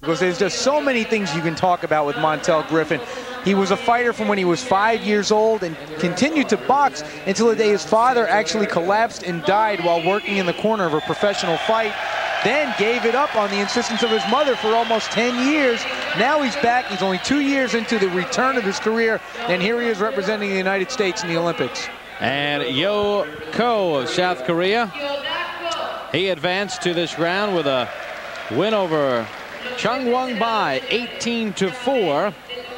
because there's just so many things you can talk about with Montell Griffin. He was a fighter from when he was 5 years old and continued to box until the day his father actually collapsed and died while working in the corner of a professional fight. Then gave it up on the insistence of his mother for almost 10 years. Now he's back. He's only 2 years into the return of his career, and here he is representing the United States in the Olympics. And Yo Ko of South Korea, he advanced to this round with a win over Chung Wong Bai, 18-4.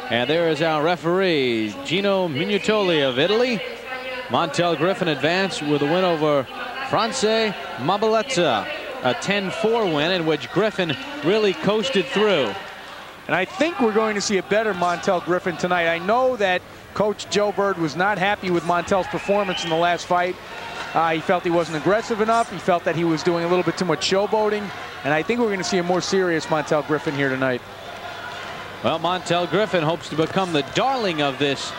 And there is our referee, Gino Mignotoli of Italy. Montell Griffin advanced with a win over France Mabalezza, a 10-4 win in which Griffin really coasted through. And I think we're going to see a better Montell Griffin tonight. I know that Coach Joe Bird was not happy with Montell's performance in the last fight. He felt he wasn't aggressive enough. He felt that he was doing a little bit too much showboating. And I think we're going to see a more serious Montell Griffin here tonight. Well, Montell Griffin hopes to become the darling of this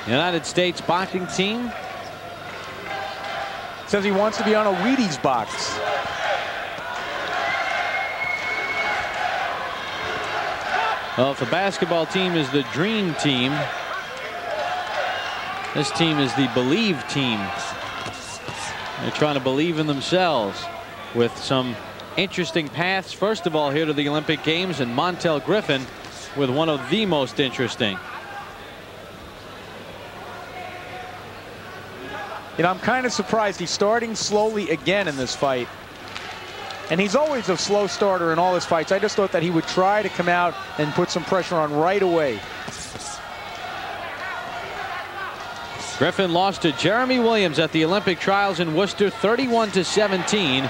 United States boxing team. Says he wants to be on a Wheaties box. Well, if the basketball team is the dream team, this team is the believe team. They're trying to believe in themselves with some interesting paths. First of all, here to the Olympic Games, and Montell Griffin with one of the most interesting. You know, I'm kind of surprised he's starting slowly again in this fight. And he's always a slow starter in all his fights. I just thought that he would try to come out and put some pressure on right away. Griffin lost to Jeremy Williams at the Olympic trials in Worcester, 31-17.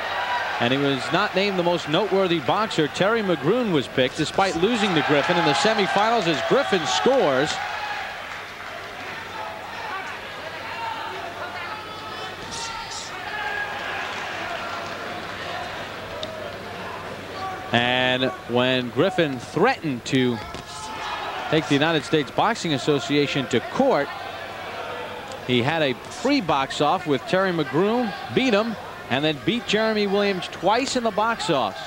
And he was not named the most noteworthy boxer. Terry McGroon was picked despite losing to Griffin in the semifinals as Griffin scores. And when Griffin threatened to take the United States Boxing Association to court, he had a free box off with Terry McGroon, beat him, and then beat Jeremy Williams twice in the box offs.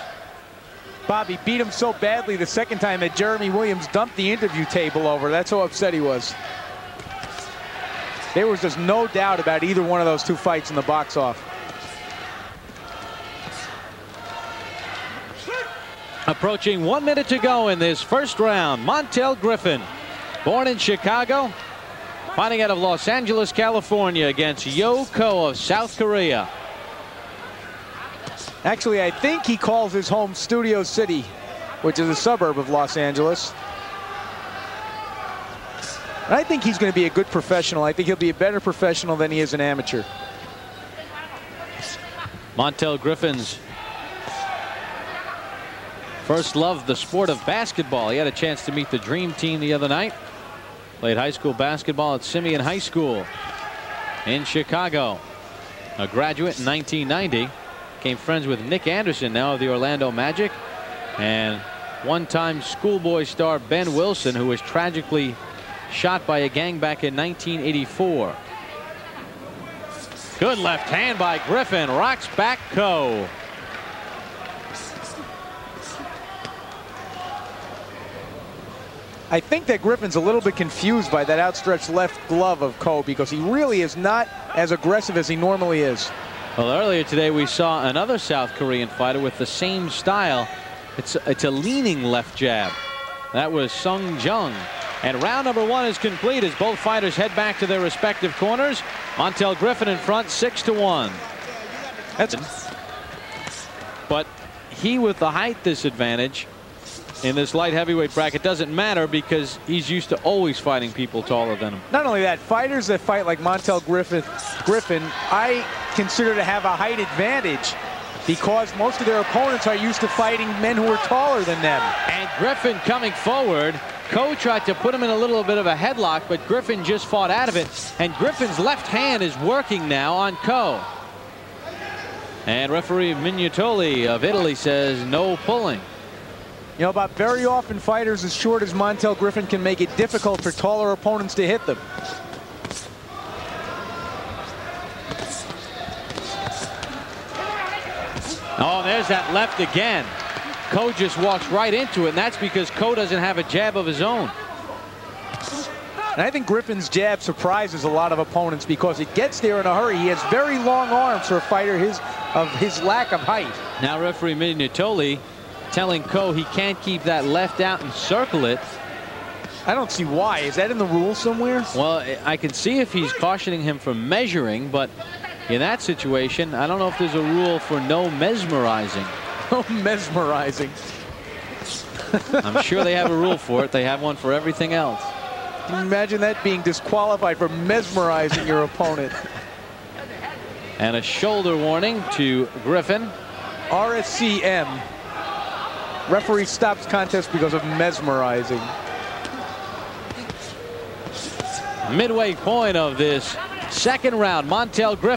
Bobby beat him so badly the second time that Jeremy Williams dumped the interview table over. That's how upset he was. There was just no doubt about either one of those two fights in the box off. Approaching 1 minute to go in this first round. Montell Griffin, born in Chicago, fighting out of Los Angeles, California, against Yo Ko of South Korea. Actually, I think he calls his home Studio City, which is a suburb of Los Angeles. And I think he's going to be a good professional. I think he'll be a better professional than he is an amateur. Montell Griffin's first love, the sport of basketball. He had a chance to meet the dream team the other night. Played high school basketball at Simeon High School in Chicago. A graduate in 1990. Became friends with Nick Anderson, now of the Orlando Magic, and one-time schoolboy star Ben Wilson, who was tragically shot by a gang back in 1984. Good left hand by Griffin. Rocks back Ko. I think that Griffin's a little bit confused by that outstretched left glove of Ko, because he really is not as aggressive as he normally is. Well, earlier today we saw another South Korean fighter with the same style. It's a leaning left jab. That was Sung Jung. And round number one is complete as both fighters head back to their respective corners. Montell Griffin in front, 6-1. But he, with the height disadvantage in this light heavyweight bracket, doesn't matter because he's used to always fighting people taller than him. Not only that, fighters that fight like Montell Griffin, I consider to have a height advantage because most of their opponents are used to fighting men who are taller than them. And Griffin coming forward. Ko tried to put him in a little bit of a headlock, but Griffin just fought out of it. And Griffin's left hand is working now on Ko. And referee Mignotoli of Italy says no pulling. You know, about very often fighters as short as Montell Griffin can make it difficult for taller opponents to hit them. Oh, there's that left again. Coe just walks right into it, and that's because Coe doesn't have a jab of his own. And I think Griffin's jab surprises a lot of opponents because it gets there in a hurry. He has very long arms for a fighter of his lack of height. Now referee Minutoli telling Coe he can't keep that left out and circle it. I don't see why. Is that in the rules somewhere? Well, I can see if he's cautioning him for measuring, but in that situation, I don't know if there's a rule for no mesmerizing. No mesmerizing. I'm sure they have a rule for it. They have one for everything else. Can you imagine that being disqualified for mesmerizing your opponent? And a shoulder warning to Griffin. RSCM. Referee stops contest because of mesmerizing. Midway point of this second round. Montell Griffin